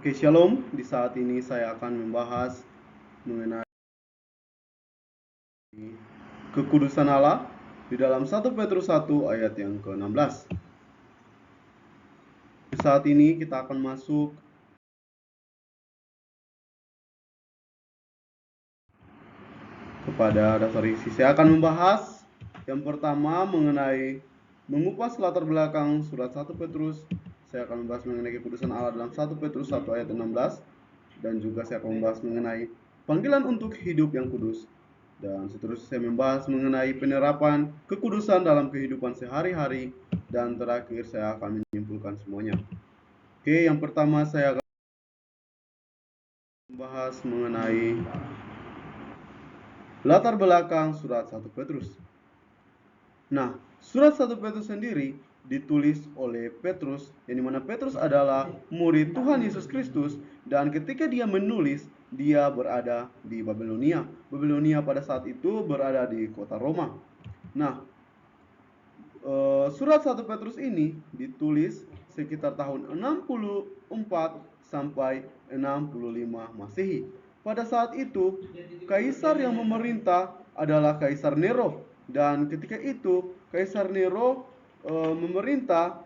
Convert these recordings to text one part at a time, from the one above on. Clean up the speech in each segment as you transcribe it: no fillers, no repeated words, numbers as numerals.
Oke, Shalom. Di saat ini saya akan membahas mengenai kekudusan Allah di dalam 1 Petrus 1 ayat yang ke-16. Di saat ini kita akan masuk kepada dasar isi. Saya akan membahas yang pertama mengenai mengupas latar belakang surat 1 Petrus. Saya akan membahas mengenai kekudusan Allah dalam 1 Petrus 1 ayat 16. Dan juga saya akan membahas mengenai panggilan untuk hidup yang kudus. Dan seterusnya saya membahas mengenai penerapan kekudusan dalam kehidupan sehari-hari. Dan terakhir saya akan menyimpulkan semuanya. Oke, yang pertama saya akan membahas mengenai latar belakang surat 1 Petrus. Nah, surat 1 Petrus sendiri ditulis oleh Petrus, yang dimana Petrus adalah murid Tuhan Yesus Kristus, dan ketika dia menulis, dia berada di Babilonia. Babilonia pada saat itu berada di kota Roma. Nah, surat 1 Petrus ini ditulis sekitar tahun 64 sampai 65 Masehi. Pada saat itu, kaisar yang memerintah adalah Kaisar Nero, dan ketika itu Kaisar Nero memerintah,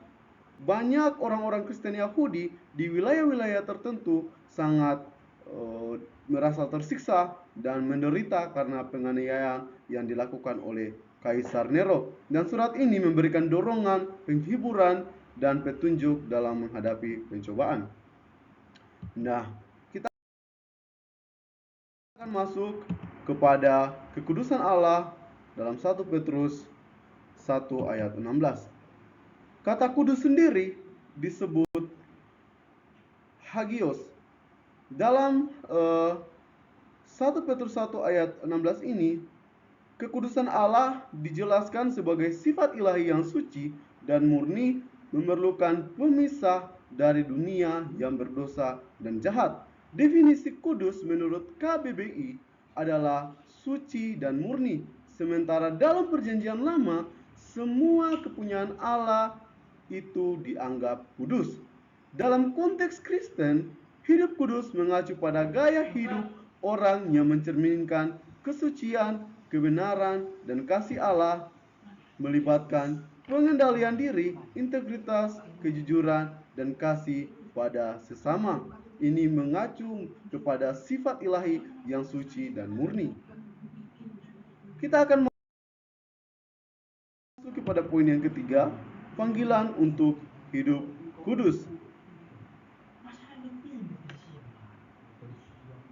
banyak orang-orang Kristen Yahudi di wilayah-wilayah tertentu sangat merasa tersiksa dan menderita karena penganiayaan yang dilakukan oleh Kaisar Nero. Dan surat ini memberikan dorongan, penghiburan, dan petunjuk dalam menghadapi pencobaan. Nah, kita akan masuk kepada kekudusan Allah dalam 1 Petrus 1 ayat 16. Kata kudus sendiri disebut hagios. Dalam 1 Petrus 1 ayat 16 ini, kekudusan Allah dijelaskan sebagai sifat ilahi yang suci dan murni, memerlukan pemisah dari dunia yang berdosa dan jahat. Definisi kudus menurut KBBI adalah suci dan murni. Sementara dalam perjanjian lama, semua kepunyaan Allah itu dianggap kudus. Dalam konteks Kristen, hidup kudus mengacu pada gaya hidup orang yang mencerminkan kesucian, kebenaran, dan kasih Allah, melibatkan pengendalian diri, integritas, kejujuran, dan kasih pada sesama. Ini mengacu kepada sifat ilahi yang suci dan murni. Kita akan masuk kepada poin yang ketiga, panggilan untuk hidup kudus.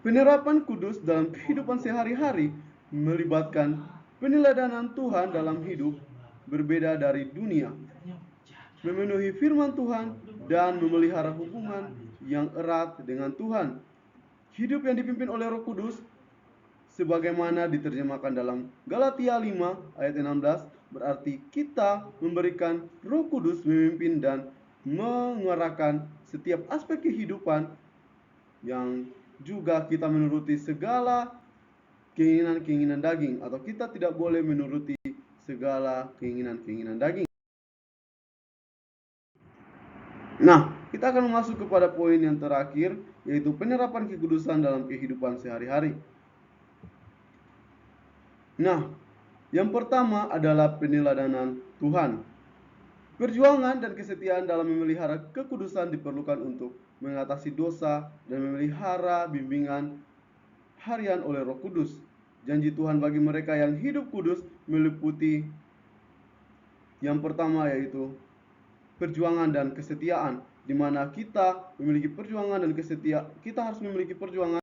Penerapan kudus dalam kehidupan sehari-hari melibatkan peneladanan Tuhan dalam hidup, berbeda dari dunia, memenuhi firman Tuhan, dan memelihara hubungan yang erat dengan Tuhan. Hidup yang dipimpin oleh Roh Kudus sebagaimana diterjemahkan dalam Galatia 5 ayat 16, berarti kita memberikan Roh Kudus memimpin dan mengarahkan setiap aspek kehidupan, yang juga kita menuruti segala keinginan-keinginan daging, atau kita tidak boleh menuruti segala keinginan-keinginan daging. Nah, kita akan masuk kepada poin yang terakhir, yaitu penerapan kekudusan dalam kehidupan sehari-hari. Nah, yang pertama adalah peneladanan Tuhan. Perjuangan dan kesetiaan dalam memelihara kekudusan diperlukan untuk mengatasi dosa dan memelihara bimbingan harian oleh Roh Kudus. Janji Tuhan bagi mereka yang hidup kudus meliputi yang pertama, yaitu perjuangan dan kesetiaan, di mana kita memiliki perjuangan dan kesetiaan. Kita harus memiliki perjuangan